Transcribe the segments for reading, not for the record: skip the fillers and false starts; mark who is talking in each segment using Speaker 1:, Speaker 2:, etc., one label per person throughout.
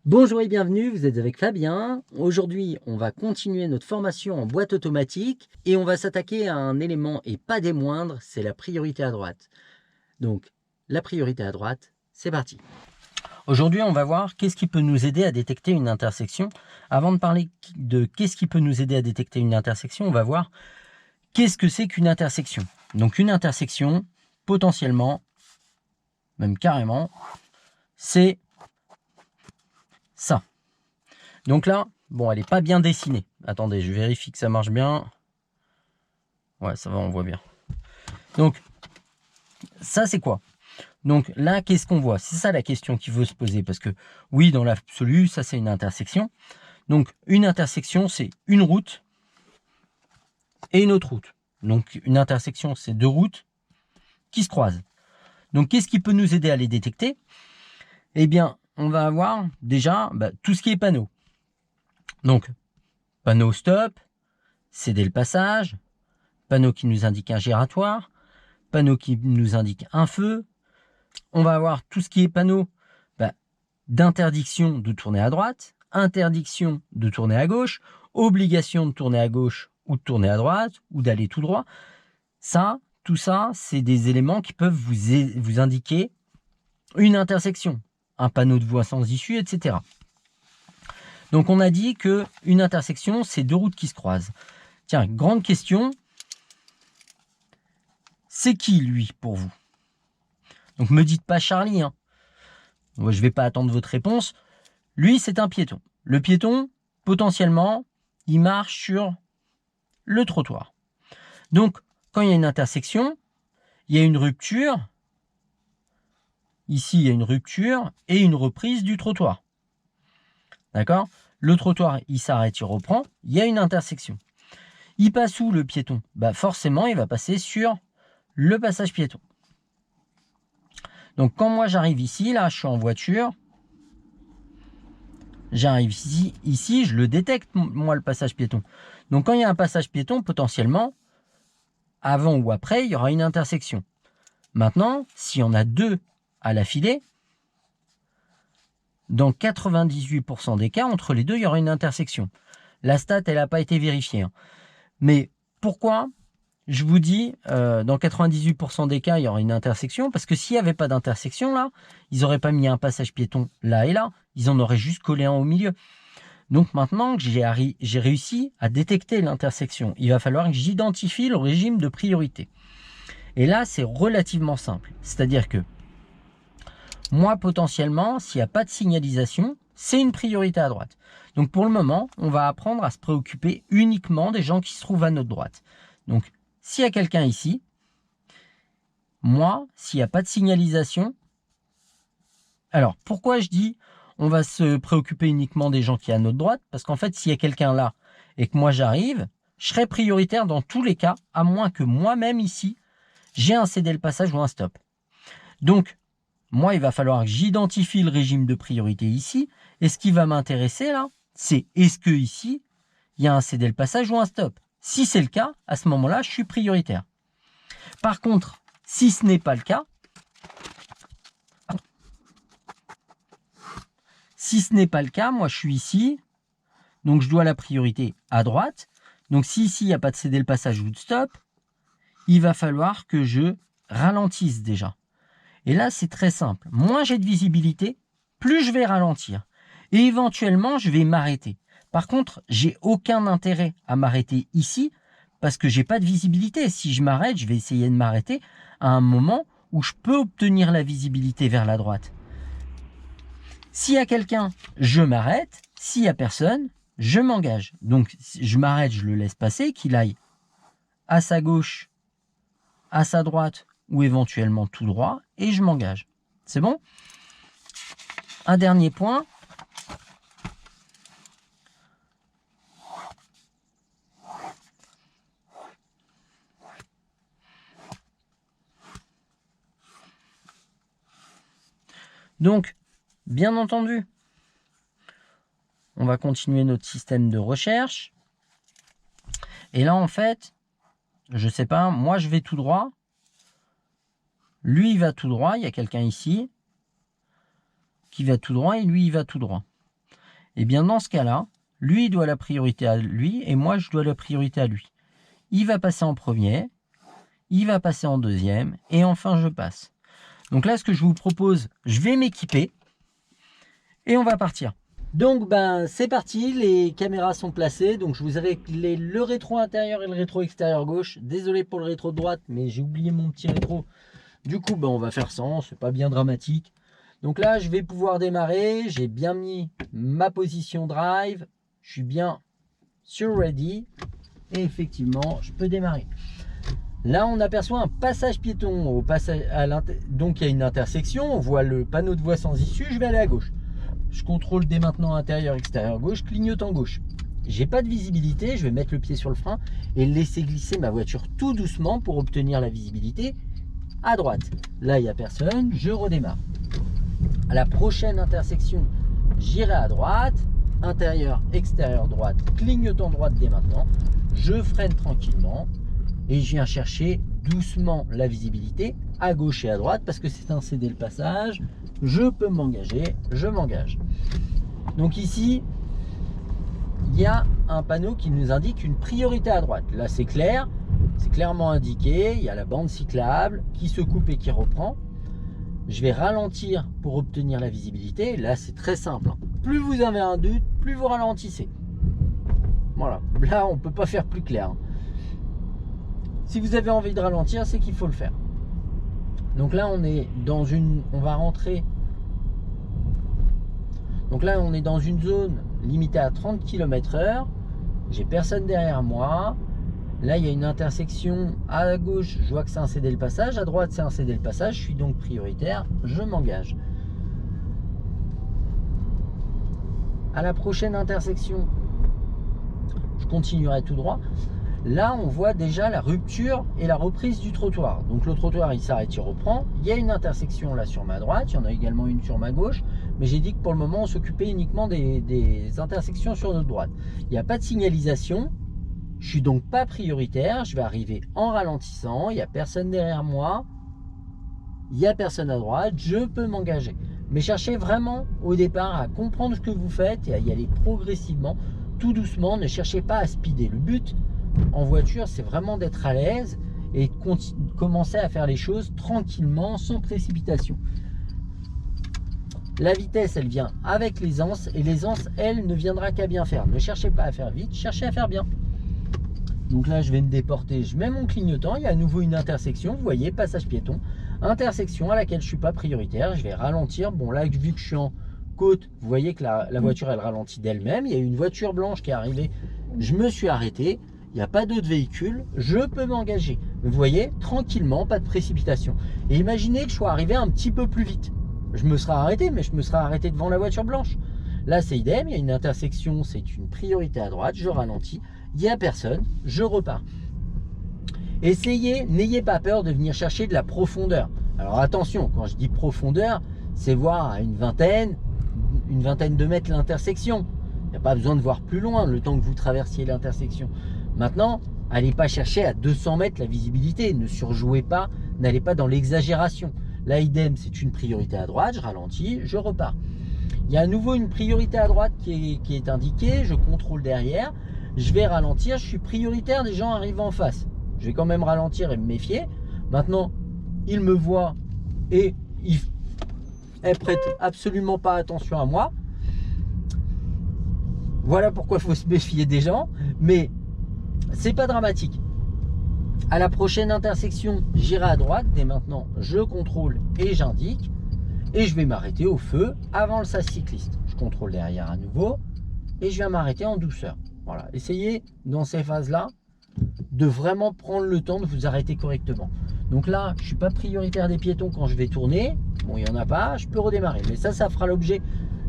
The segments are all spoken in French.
Speaker 1: Bonjour et bienvenue, vous êtes avec Fabien. Aujourd'hui, on va continuer notre formation en boîte automatique et on va s'attaquer à un élément et pas des moindres, c'est la priorité à droite. Donc, la priorité à droite, c'est parti. Aujourd'hui, on va voir qu'est-ce qui peut nous aider à détecter une intersection. Avant de parler de qu'est-ce qui peut nous aider à détecter une intersection, on va voir qu'est-ce que c'est qu'une intersection. Donc, une intersection, potentiellement, même carrément, c'est ça. Donc là, bon, elle n'est pas bien dessinée. Attendez, je vérifie que ça marche bien. Ouais, ça va, on voit bien. Donc, ça, c'est quoi? Donc là, qu'est-ce qu'on voit? C'est ça la question qu'il faut se poser. Parce que, oui, dans l'absolu, ça, c'est une intersection. Donc, une intersection, c'est une route et une autre route. Donc, une intersection, c'est deux routes qui se croisent. Donc, qu'est-ce qui peut nous aider à les détecter? Eh bien, on va avoir déjà tout ce qui est panneau. Donc, panneau stop, céder le passage, panneau qui nous indique un giratoire, panneau qui nous indique un feu. On va avoir tout ce qui est panneau d'interdiction de tourner à droite, interdiction de tourner à gauche, obligation de tourner à gauche ou de tourner à droite ou d'aller tout droit. Ça, tout ça, c'est des éléments qui peuvent vous indiquer une intersection, un panneau de voie sans issue, etc. Donc on a dit qu'une intersection, c'est deux routes qui se croisent. Tiens, grande question, c'est qui lui pour vous? Donc me dites pas Charlie, hein. Je ne vais pas attendre votre réponse. Lui, c'est un piéton. Le piéton, potentiellement, il marche sur le trottoir. Donc, quand il y a une intersection, il y a une rupture. Ici, il y a une rupture et une reprise du trottoir. D'accord? Le trottoir, il s'arrête, il reprend. Il y a une intersection. Il passe où le piéton? Forcément, il va passer sur le passage piéton. Donc, quand moi j'arrive ici, là, je suis en voiture. J'arrive ici, je le détecte, moi, le passage piéton. Donc, quand il y a un passage piéton, potentiellement, avant ou après, il y aura une intersection. Maintenant, s'il y en a deux à l'affilée, dans 98% des cas, entre les deux, il y aura une intersection. La stat, elle n'a pas été vérifiée. Mais pourquoi je vous dis, dans 98% des cas, il y aura une intersection? Parce que s'il n'y avait pas d'intersection, là, ils n'auraient pas mis un passage piéton là et là. Ils en auraient juste collé un au milieu. Donc maintenant que j'ai réussi à détecter l'intersection, il va falloir que j'identifie le régime de priorité. Et là, c'est relativement simple. C'est-à-dire que moi, potentiellement, s'il n'y a pas de signalisation, c'est une priorité à droite. Donc pour le moment, on va apprendre à se préoccuper uniquement des gens qui se trouvent à notre droite. Donc s'il y a quelqu'un ici, moi, s'il n'y a pas de signalisation, alors pourquoi je dis on va se préoccuper uniquement des gens qui sont à notre droite? Parce qu'en fait, s'il y a quelqu'un là et que moi j'arrive, je serai prioritaire dans tous les cas, à moins que moi-même ici, j'ai un céder le passage ou un stop. Donc, moi, il va falloir que j'identifie le régime de priorité ici. Et ce qui va m'intéresser là, c'est est-ce que ici, il y a un céder le passage ou un stop? Si c'est le cas, à ce moment-là, je suis prioritaire. Par contre, si ce n'est pas le cas, moi je suis ici, donc je dois la priorité à droite. Donc si ici, il n'y a pas de céder le passage ou de stop, il va falloir que je ralentisse déjà. Et là, c'est très simple. Moins j'ai de visibilité, plus je vais ralentir. Et éventuellement, je vais m'arrêter. Par contre, j'ai aucun intérêt à m'arrêter ici parce que j'ai pas de visibilité. Si je m'arrête, je vais essayer de m'arrêter à un moment où je peux obtenir la visibilité vers la droite. S'il y a quelqu'un, je m'arrête. S'il y a personne, je m'engage. Donc, je m'arrête, je le laisse passer, qu'il aille à sa gauche, à sa droite ou éventuellement tout droit et je m'engage. C'est bon? Un dernier point. Donc, bien entendu, on va continuer notre système de recherche. Et là, en fait, je sais pas, moi je vais tout droit. Lui, il va tout droit. Il y a quelqu'un ici qui va tout droit et lui, il va tout droit. Eh bien, dans ce cas-là, lui, il doit la priorité à lui et moi, je dois la priorité à lui. Il va passer en premier, il va passer en deuxième et enfin, je passe. Donc là, ce que je vous propose, je vais m'équiper et on va partir. Donc, c'est parti, les caméras sont placées. Donc, je vous avais réglé le rétro intérieur et le rétro extérieur gauche. Désolé pour le rétro droite, mais j'ai oublié mon petit rétro. Du coup, on va faire sans, c'est pas bien dramatique. Donc là, je vais pouvoir démarrer. J'ai bien mis ma position drive. Je suis bien sur ready. Et effectivement, je peux démarrer. Là, on aperçoit un passage piéton. Au passage donc, il y a une intersection. On voit le panneau de voie sans issue. Je vais aller à gauche. Je contrôle dès maintenant intérieur, extérieur gauche, clignotant gauche. J'ai pas de visibilité. Je vais mettre le pied sur le frein et laisser glisser ma voiture tout doucement pour obtenir la visibilité à droite. Là, il n'y a personne. Je redémarre. À la prochaine intersection, j'irai à droite. Intérieur, extérieur, droite, clignotant droite dès maintenant. Je freine tranquillement et je viens chercher doucement la visibilité à gauche et à droite parce que c'est un céder le passage. Je peux m'engager, je m'engage. Donc ici, il y a un panneau qui nous indique une priorité à droite. Là, c'est clair, c'est clairement indiqué. Il y a la bande cyclable qui se coupe et qui reprend. Je vais ralentir pour obtenir la visibilité. Là, c'est très simple. Plus vous avez un doute, plus vous ralentissez. Voilà. Là, on ne peut pas faire plus clair. Si vous avez envie de ralentir, c'est qu'il faut le faire. Donc là, on est dans une... On va rentrer... Donc là, on est dans une zone limitée à 30 km/h. J'ai personne derrière moi. Là, il y a une intersection à gauche, je vois que c'est un céder le passage. À droite, c'est un céder le passage. Je suis donc prioritaire. Je m'engage. À la prochaine intersection, je continuerai tout droit. Là, on voit déjà la rupture et la reprise du trottoir. Donc, le trottoir, il s'arrête, il reprend. Il y a une intersection là sur ma droite. Il y en a également une sur ma gauche. Mais j'ai dit que pour le moment, on s'occupait uniquement des intersections sur notre droite. Il n'y a pas de signalisation. Je suis donc pas prioritaire, je vais arriver en ralentissant, il n'y a personne derrière moi, il n'y a personne à droite, je peux m'engager. Mais cherchez vraiment au départ à comprendre ce que vous faites et à y aller progressivement, tout doucement, ne cherchez pas à speeder. Le but en voiture, c'est vraiment d'être à l'aise et de commencer à faire les choses tranquillement, sans précipitation. La vitesse, elle vient avec l'aisance et l'aisance, elle, ne viendra qu'à bien faire. Ne cherchez pas à faire vite, cherchez à faire bien. Donc là, je vais me déporter, je mets mon clignotant, il y a à nouveau une intersection, vous voyez, passage piéton, intersection à laquelle je ne suis pas prioritaire, je vais ralentir. Bon là, vu que je suis en côte, vous voyez que la voiture, elle ralentit d'elle-même. Il y a une voiture blanche qui est arrivée, je me suis arrêté, il n'y a pas d'autres véhicules, je peux m'engager. Vous voyez, tranquillement, pas de précipitation. Et imaginez que je sois arrivé un petit peu plus vite. Je me serais arrêté, mais je me serais arrêté devant la voiture blanche. Là, c'est idem, il y a une intersection, c'est une priorité à droite, je ralentis. Il n'y a personne, je repars. Essayez, n'ayez pas peur de venir chercher de la profondeur. Alors attention, quand je dis profondeur, c'est voir à une vingtaine de mètres l'intersection. Il n'y a pas besoin de voir plus loin le temps que vous traversiez l'intersection. Maintenant, allez pas chercher à 200 mètres la visibilité, ne surjouez pas, n'allez pas dans l'exagération. Là, idem, c'est une priorité à droite, je ralentis, je repars. Il y a à nouveau une priorité à droite qui est indiquée, je contrôle derrière. Je vais ralentir, je suis prioritaire des gens arrivant en face. Je vais quand même ralentir et me méfier. Maintenant, il me voit et il prête absolument pas attention à moi. Voilà pourquoi il faut se méfier des gens. Mais c'est pas dramatique. À la prochaine intersection, j'irai à droite. Dès maintenant, je contrôle et j'indique. Et je vais m'arrêter au feu avant le sas cycliste. Je contrôle derrière à nouveau et je viens m'arrêter en douceur. Voilà, essayez dans ces phases-là de vraiment prendre le temps de vous arrêter correctement. Donc là, je ne suis pas prioritaire des piétons quand je vais tourner. Bon, il n'y en a pas, je peux redémarrer. Mais ça fera l'objet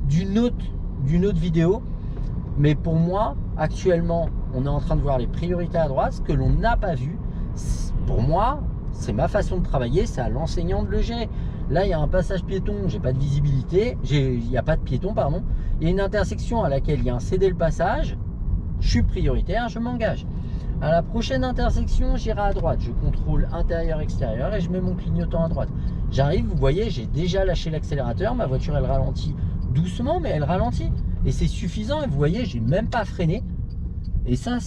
Speaker 1: d'une autre vidéo. Mais pour moi, actuellement, on est en train de voir les priorités à droite. Ce que l'on n'a pas vu, pour moi, c'est ma façon de travailler, c'est à l'enseignant de le gérer. Là, il y a un passage piéton, j'ai pas de visibilité, il n'y a pas de piéton, pardon. Il y a une intersection à laquelle il y a un céder le passage. Je suis prioritaire, je m'engage. À la prochaine intersection, j'irai à droite. Je contrôle intérieur-extérieur et je mets mon clignotant à droite. J'arrive, vous voyez, j'ai déjà lâché l'accélérateur. Ma voiture, elle ralentit doucement, mais elle ralentit. Et c'est suffisant. Et vous voyez, j'ai même pas freiné. Et ça,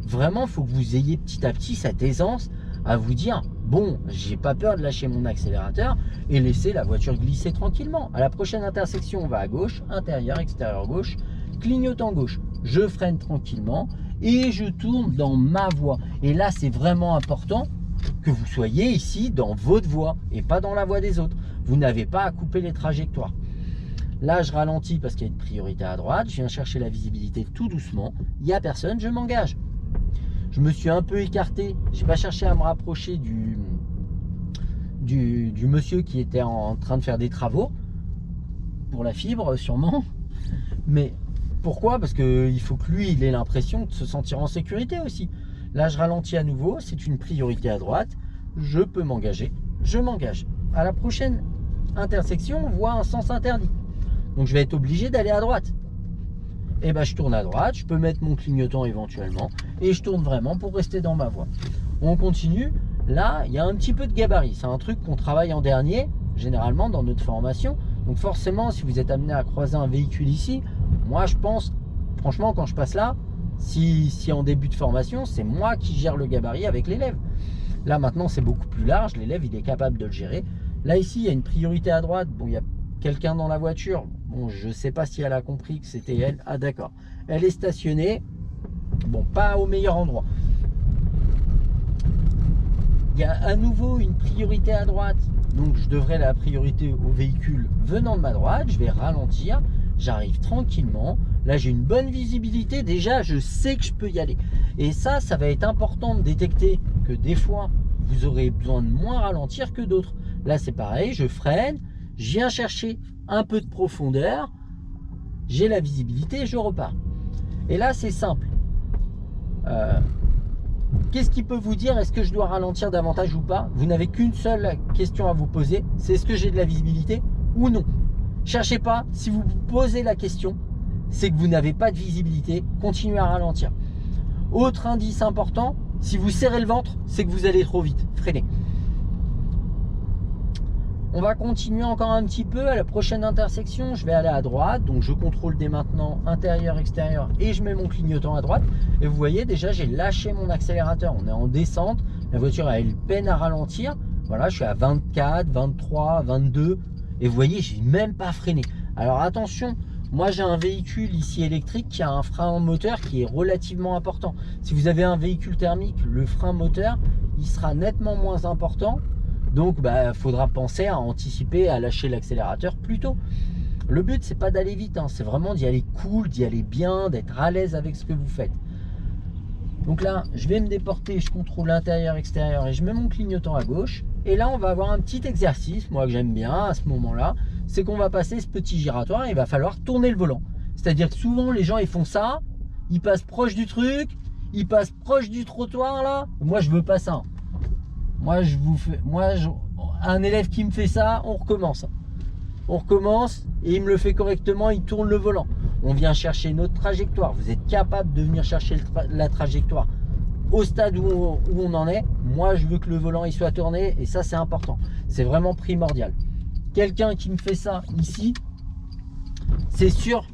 Speaker 1: vraiment, il faut que vous ayez petit à petit cette aisance à vous dire, bon, j'ai pas peur de lâcher mon accélérateur et laisser la voiture glisser tranquillement. À la prochaine intersection, on va à gauche, intérieur, extérieur gauche, clignotant gauche. Je freine tranquillement et je tourne dans ma voie. Et là, c'est vraiment important que vous soyez ici dans votre voie et pas dans la voie des autres. Vous n'avez pas à couper les trajectoires. Là, je ralentis parce qu'il y a une priorité à droite. Je viens chercher la visibilité tout doucement. Il n'y a personne, je m'engage. Je me suis un peu écarté. Je n'ai pas cherché à me rapprocher du monsieur qui était en train de faire des travaux. Pour la fibre, sûrement. Mais pourquoi? Parce qu'il faut que lui, il ait l'impression de se sentir en sécurité aussi. Là, je ralentis à nouveau. C'est une priorité à droite. Je peux m'engager. Je m'engage. À la prochaine intersection, on voit un sens interdit. Donc, je vais être obligé d'aller à droite. Et ben, je tourne à droite. Je peux mettre mon clignotant éventuellement. Et je tourne vraiment pour rester dans ma voie. On continue. Là, il y a un petit peu de gabarit. C'est un truc qu'on travaille en dernier, généralement, dans notre formation. Donc, forcément, si vous êtes amené à croiser un véhicule ici, moi, je pense, franchement, quand je passe là, si en début de formation, c'est moi qui gère le gabarit avec l'élève. Là, maintenant, c'est beaucoup plus large. L'élève, il est capable de le gérer. Là, ici, il y a une priorité à droite. Bon, il y a quelqu'un dans la voiture. Bon, je ne sais pas si elle a compris que c'était elle. Ah, d'accord. Elle est stationnée. Bon, pas au meilleur endroit. Il y a à nouveau une priorité à droite. Donc, je devrais la priorité au véhicule venant de ma droite. Je vais ralentir. J'arrive tranquillement. Là, j'ai une bonne visibilité. Déjà, je sais que je peux y aller. Et ça va être important de détecter que des fois, vous aurez besoin de moins ralentir que d'autres. Là, c'est pareil. Je freine. Je viens chercher un peu de profondeur. J'ai la visibilité. Je repars. Et là, c'est simple. Qu'est-ce qui peut vous dire? Est-ce que je dois ralentir davantage ou pas? Vous n'avez qu'une seule question à vous poser. C'est est-ce que j'ai de la visibilité ou non? Cherchez pas. Si vous vous posez la question, c'est que vous n'avez pas de visibilité. Continuez à ralentir. Autre indice important, si vous serrez le ventre, c'est que vous allez trop vite. Freinez. On va continuer encore un petit peu. À la prochaine intersection, je vais aller à droite. Donc, je contrôle dès maintenant intérieur, extérieur et je mets mon clignotant à droite. Et vous voyez, déjà, j'ai lâché mon accélérateur. On est en descente. La voiture, elle peine à ralentir. Voilà, je suis à 24, 23, 22. Et vous voyez, j'ai même pas freiné. Alors, attention. Moi, j'ai un véhicule ici électrique qui a un frein moteur qui est relativement important. Si vous avez un véhicule thermique, le frein moteur, il sera nettement moins important. Donc, faudra penser à anticiper, à lâcher l'accélérateur plus tôt. Le but, c'est pas d'aller vite, hein, c'est vraiment d'y aller cool, d'y aller bien, d'être à l'aise avec ce que vous faites. Donc là, je vais me déporter, je contrôle l'intérieur, extérieur et je mets mon clignotant à gauche. Et là, on va avoir un petit exercice, moi que j'aime bien à ce moment-là, c'est qu'on va passer ce petit giratoire et il va falloir tourner le volant. C'est-à-dire que souvent, les gens, ils font ça, ils passent proche du truc, ils passent proche du trottoir là. Moi, je veux pas ça. Un élève qui me fait ça, on recommence. On recommence et il me le fait correctement, il tourne le volant. On vient chercher notre trajectoire. Vous êtes capable de venir chercher la trajectoire au stade où on en est. Moi, je veux que le volant il soit tourné et ça, c'est important. C'est vraiment primordial. Quelqu'un qui me fait ça ici, c'est sûr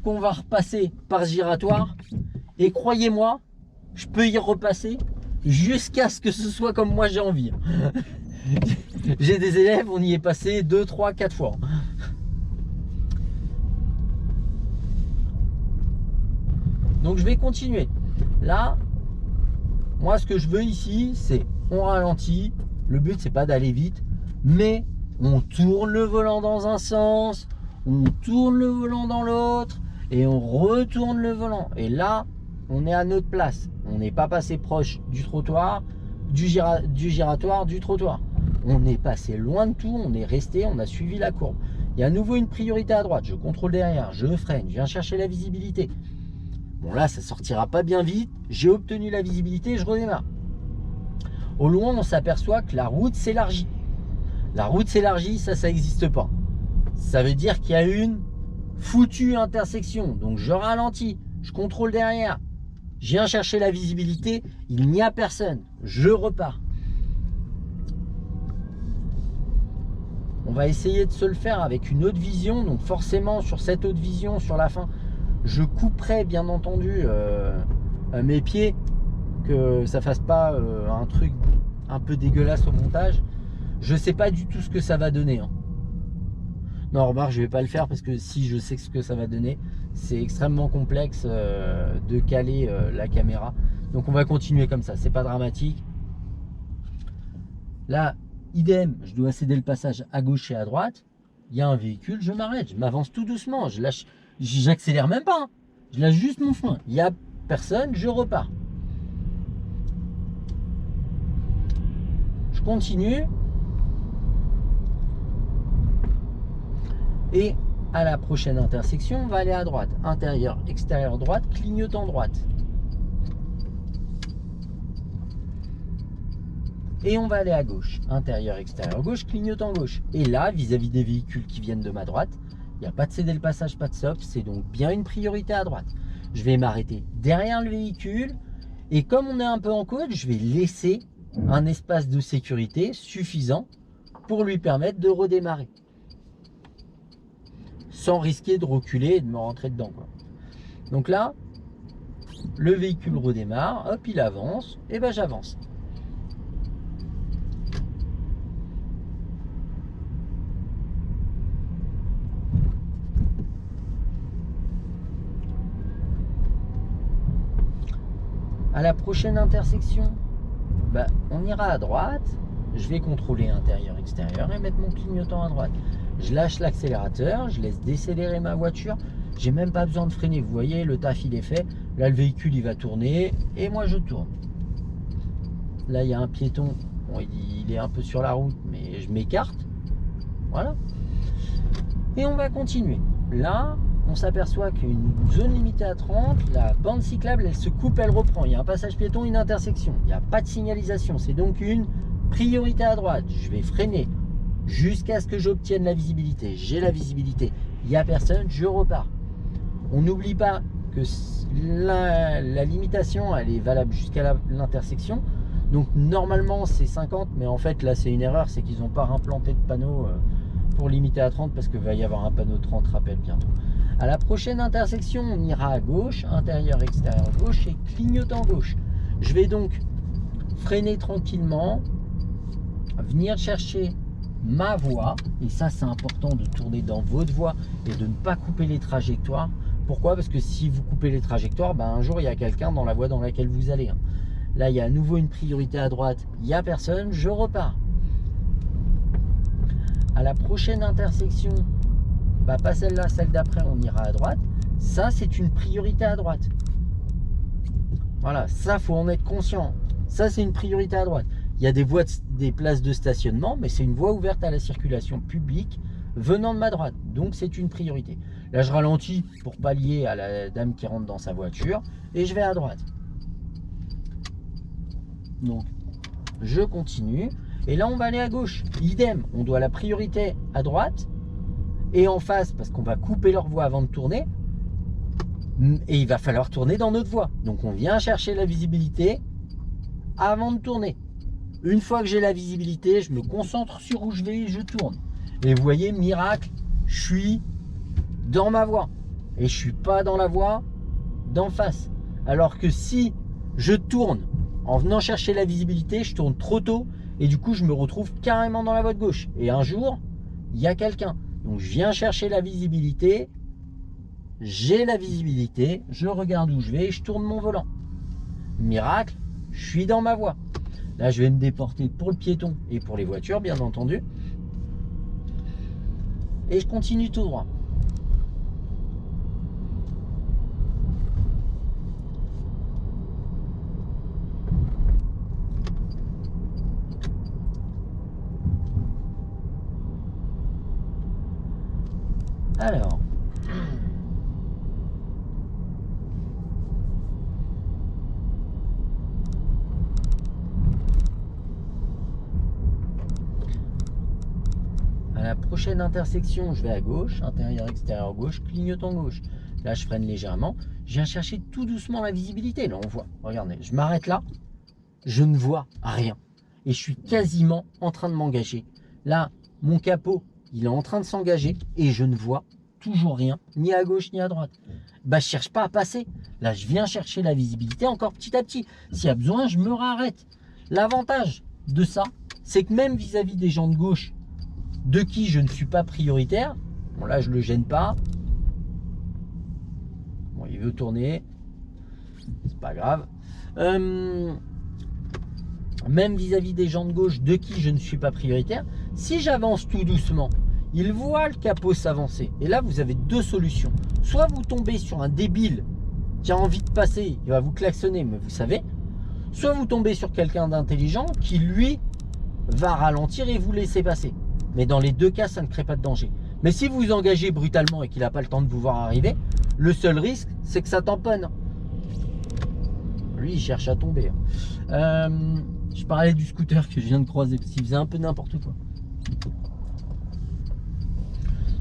Speaker 1: qu'on va repasser par ce giratoire. Et croyez-moi, je peux y repasser jusqu'à ce que ce soit comme moi j'ai envie. J'ai des élèves, on y est passé 2, 3, 4 fois. Donc je vais continuer. Là, moi ce que je veux ici, c'est on ralentit. Le but c'est pas d'aller vite, mais on tourne le volant dans un sens, on tourne le volant dans l'autre et on retourne le volant. Et là, on est à notre place. On n'est pas passé proche du trottoir, du giratoire, du trottoir. On est passé loin de tout, on est resté, on a suivi la courbe. Il y a à nouveau une priorité à droite. Je contrôle derrière, je freine, je viens chercher la visibilité. Bon là, ça sortira pas bien vite. J'ai obtenu la visibilité, je redémarre. Au loin, on s'aperçoit que la route s'élargit. La route s'élargit, ça n'existe pas. Ça veut dire qu'il y a une foutue intersection. Donc je ralentis, je contrôle derrière. Je viens chercher la visibilité, il n'y a personne. Je repars. On va essayer de se le faire avec une autre vision. Donc forcément, sur cette autre vision, sur la fin, Je couperai bien entendu mes pieds, que ça fasse pas un truc un peu dégueulasse au montage. Je sais pas du tout ce que ça va donner, hein. Non, remarque, je vais pas le faire parce que si je sais ce que ça va donner, c'est extrêmement complexe de caler la caméra. Donc on va continuer comme ça, c'est pas dramatique. Là, idem, je dois céder le passage à gauche et à droite. Il y a un véhicule, je m'arrête, je m'avance tout doucement, je lâche, j'accélère même pas, hein. Je lâche juste mon frein. Il y a personne, je repars. Je continue. Et à la prochaine intersection, on va aller à droite. Intérieur, extérieur droite, clignotant droite. Et on va aller à gauche. Intérieur, extérieur gauche, clignotant gauche. Et là, vis-à-vis des véhicules qui viennent de ma droite, il n'y a pas de céder le passage, pas de stop. C'est donc bien une priorité à droite. Je vais m'arrêter derrière le véhicule. Et comme on est un peu en côte, je vais laisser un espace de sécurité suffisant pour lui permettre de redémarrer. Sans risquer de reculer et de me rentrer dedans, quoi. Donc là, le véhicule redémarre, hop, il avance, et ben j'avance. À la prochaine intersection, bah, on ira à droite. Je vais contrôler intérieur, extérieur et mettre mon clignotant à droite. Je lâche l'accélérateur, je laisse décélérer ma voiture. J'ai même pas besoin de freiner. Vous voyez, le taf il est fait. Là, le véhicule il va tourner et moi je tourne. Là, il y a un piéton. Bon, il est un peu sur la route, mais je m'écarte. Voilà. Et on va continuer. Là, on s'aperçoit qu'une zone limitée à 30, la bande cyclable, elle se coupe, elle reprend. Il y a un passage piéton, une intersection. Il n'y a pas de signalisation. C'est donc une priorité à droite. Je vais freiner jusqu'à ce que j'obtienne la visibilité. J'ai la visibilité. Il n'y a personne, je repars. On n'oublie pas que la limitation, elle est valable jusqu'à l'intersection. Donc normalement, c'est 50, mais en fait, là, c'est une erreur. C'est qu'ils n'ont pas implanté de panneau pour limiter à 30 parce qu'il va y avoir un panneau 30 rappel bientôt. À la prochaine intersection, on ira à gauche, intérieur, extérieur gauche et clignotant gauche. Je vais donc freiner tranquillement, venir chercher ma voie, et ça c'est important de tourner dans votre voie et de ne pas couper les trajectoires. Pourquoi? Parce que si vous coupez les trajectoires, ben un jour il y a quelqu'un dans la voie dans laquelle vous allez. Là il y a à nouveau une priorité à droite, il n'y a personne, je repars. À la prochaine intersection, bah pas celle-là, celle d'après, on ira à droite. Ça, c'est une priorité à droite. Voilà, ça, faut en être conscient. Ça, c'est une priorité à droite. Il y a des voies, des places de stationnement, mais c'est une voie ouverte à la circulation publique venant de ma droite. Donc, c'est une priorité. Là, je ralentis pour pallier à la dame qui rentre dans sa voiture et je vais à droite. Donc, je continue. Et là, on va aller à gauche. Idem, on doit la priorité à droite et en face, parce qu'on va couper leur voie avant de tourner. Et il va falloir tourner dans notre voie. Donc, on vient chercher la visibilité avant de tourner. Une fois que j'ai la visibilité, je me concentre sur où je vais et je tourne. Et vous voyez, miracle, je suis dans ma voie. Et je suis pas dans la voie d'en face. Alors que si je tourne en venant chercher la visibilité, je tourne trop tôt. Et du coup, je me retrouve carrément dans la voie de gauche. Et un jour, il y a quelqu'un. Donc, je viens chercher la visibilité. J'ai la visibilité. Je regarde où je vais et je tourne mon volant. Miracle, je suis dans ma voie. Là, je vais me déporter pour le piéton et pour les voitures, bien entendu. Et je continue tout droit. Alors, à la prochaine intersection, je vais à gauche, intérieur, extérieur gauche, clignotant gauche. Là, je freine légèrement. Je viens chercher tout doucement la visibilité. Là, on voit. Regardez, je m'arrête là. Je ne vois rien. Et je suis quasiment en train de m'engager. Là, mon capot, il est en train de s'engager et je ne vois toujours rien, ni à gauche ni à droite. Bah, je cherche pas à passer. Là, je viens chercher la visibilité encore petit à petit. S'il y a besoin, je me réarrête. L'avantage de ça, c'est que même vis-à-vis des gens de gauche, de qui je ne suis pas prioritaire, bon là, je le gêne pas. Bon, il veut tourner, c'est pas grave. Même vis-à-vis des gens de gauche de qui je ne suis pas prioritaire, si j'avance tout doucement, ils voient le capot s'avancer. Et là, vous avez deux solutions. Soit vous tombez sur un débile qui a envie de passer, il va vous klaxonner, mais vous savez. Soit vous tombez sur quelqu'un d'intelligent qui, lui, va ralentir et vous laisser passer. Mais dans les deux cas, ça ne crée pas de danger. Mais si vous vous engagez brutalement et qu'il n'a pas le temps de vous voir arriver, le seul risque, c'est que ça tamponne. Lui, il cherche à tomber. Je parlais du scooter que je viens de croiser parce qu'il faisait un peu n'importe quoi.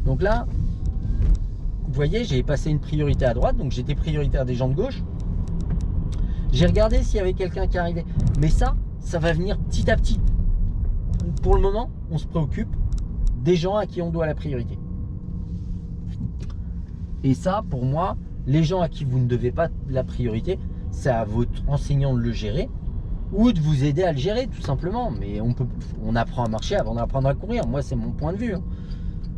Speaker 1: Donc là, vous voyez, j'ai passé une priorité à droite, donc j'étais prioritaire des gens de gauche. J'ai regardé s'il y avait quelqu'un qui arrivait. Mais ça va venir petit à petit. Pour le moment, on se préoccupe des gens à qui on doit la priorité. Et ça, pour moi, les gens à qui vous ne devez pas la priorité, c'est à votre enseignant de le gérer ou de vous aider à le gérer, tout simplement. Mais on apprend à marcher avant d'apprendre à courir. Moi, c'est mon point de vue.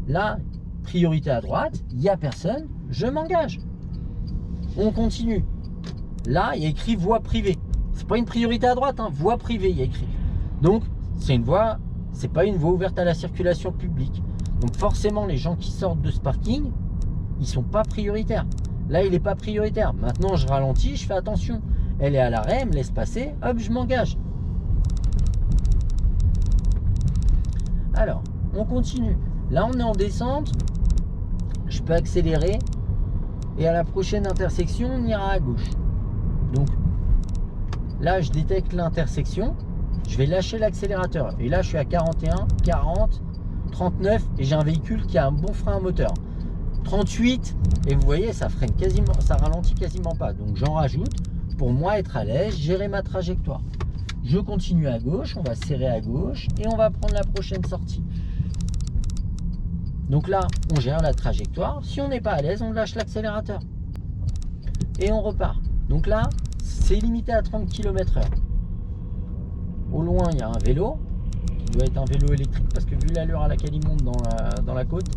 Speaker 1: Là, priorité à droite, il n'y a personne, je m'engage. On continue. Là, il y a écrit voie privée. C'est pas une priorité à droite, hein, voie privée, il y a écrit. Donc, c'est une voie, c'est pas une voie ouverte à la circulation publique. Donc, forcément, les gens qui sortent de ce parking, ils sont pas prioritaires. Là, il n'est pas prioritaire. Maintenant, je ralentis, je fais attention. Elle est à l'arrêt, elle me laisse passer, hop, je m'engage. Alors, on continue. Là, on est en descente. Je peux accélérer. Et à la prochaine intersection, on ira à gauche. Donc, là, je détecte l'intersection. Je vais lâcher l'accélérateur. Et là, je suis à 41, 40, 39. Et j'ai un véhicule qui a un bon frein à moteur. 38. Et vous voyez, ça freine quasiment, ça ralentit quasiment pas. Donc, j'en rajoute pour moi être à l'aise, gérer ma trajectoire. Je continue à gauche. On va serrer à gauche. Et on va prendre la prochaine sortie. Donc là, on gère la trajectoire. Si on n'est pas à l'aise, on lâche l'accélérateur. Et on repart. Donc là, c'est limité à 30 km/h. Au loin, il y a un vélo. Qui doit être un vélo électrique parce que vu l'allure à laquelle il monte dans la côte.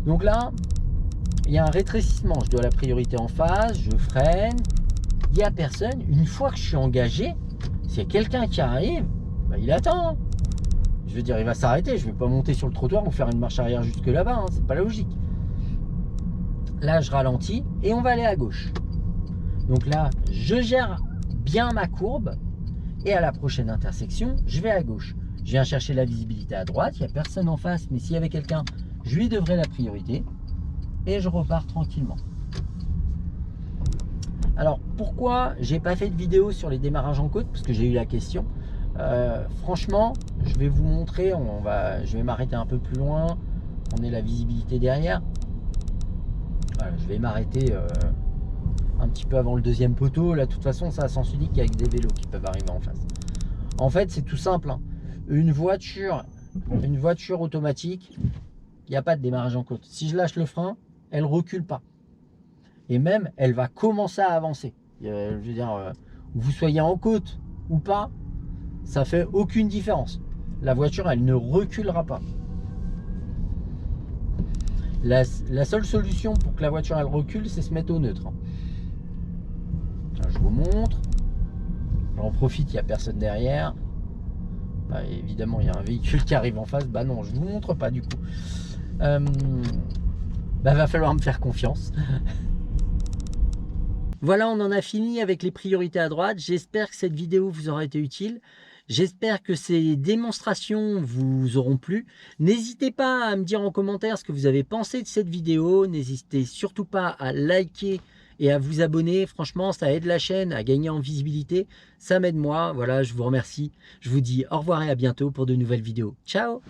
Speaker 1: Donc là, il y a un rétrécissement. Je dois la priorité en face. Je freine. Il n'y a personne. Une fois que je suis engagé, s'il y a quelqu'un qui arrive, bah, il attend. Je veux dire, il va s'arrêter. Je ne vais pas monter sur le trottoir ou faire une marche arrière jusque là-bas. Hein. C'est pas logique. Là, je ralentis et on va aller à gauche. Donc là, je gère bien ma courbe. Et à la prochaine intersection, je vais à gauche. Je viens chercher la visibilité à droite. Il n'y a personne en face. Mais s'il y avait quelqu'un, je lui devrais la priorité. Et je repars tranquillement. Alors, pourquoi j'ai pas fait de vidéo sur les démarrages en côte? Parce que j'ai eu la question. Franchement, je vais vous montrer. Je vais m'arrêter un peu plus loin. On ait la visibilité derrière. Voilà, je vais m'arrêter un petit peu avant le deuxième poteau. Là, de toute façon, ça a sens unique qu'il y a des vélos qui peuvent arriver en face. En fait, c'est tout simple. Hein. Une voiture automatique, il n'y a pas de démarrage en côte. Si je lâche le frein, elle ne recule pas. Et même, elle va commencer à avancer. Je veux dire, vous soyez en côte ou pas, ça fait aucune différence. La voiture, elle ne reculera pas. La seule solution pour que la voiture elle recule, c'est se mettre au neutre. Je vous montre. J'en profite, il n'y a personne derrière. Bah, évidemment, il y a un véhicule qui arrive en face. Bah non, je ne vous montre pas du coup. Bah, va falloir me faire confiance. Voilà, on en a fini avec les priorités à droite. J'espère que cette vidéo vous aura été utile. J'espère que ces démonstrations vous auront plu. N'hésitez pas à me dire en commentaire ce que vous avez pensé de cette vidéo. N'hésitez surtout pas à liker et à vous abonner. Franchement, ça aide la chaîne à gagner en visibilité. Ça m'aide moi. Voilà, je vous remercie. Je vous dis au revoir et à bientôt pour de nouvelles vidéos. Ciao!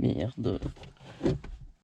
Speaker 1: Merde.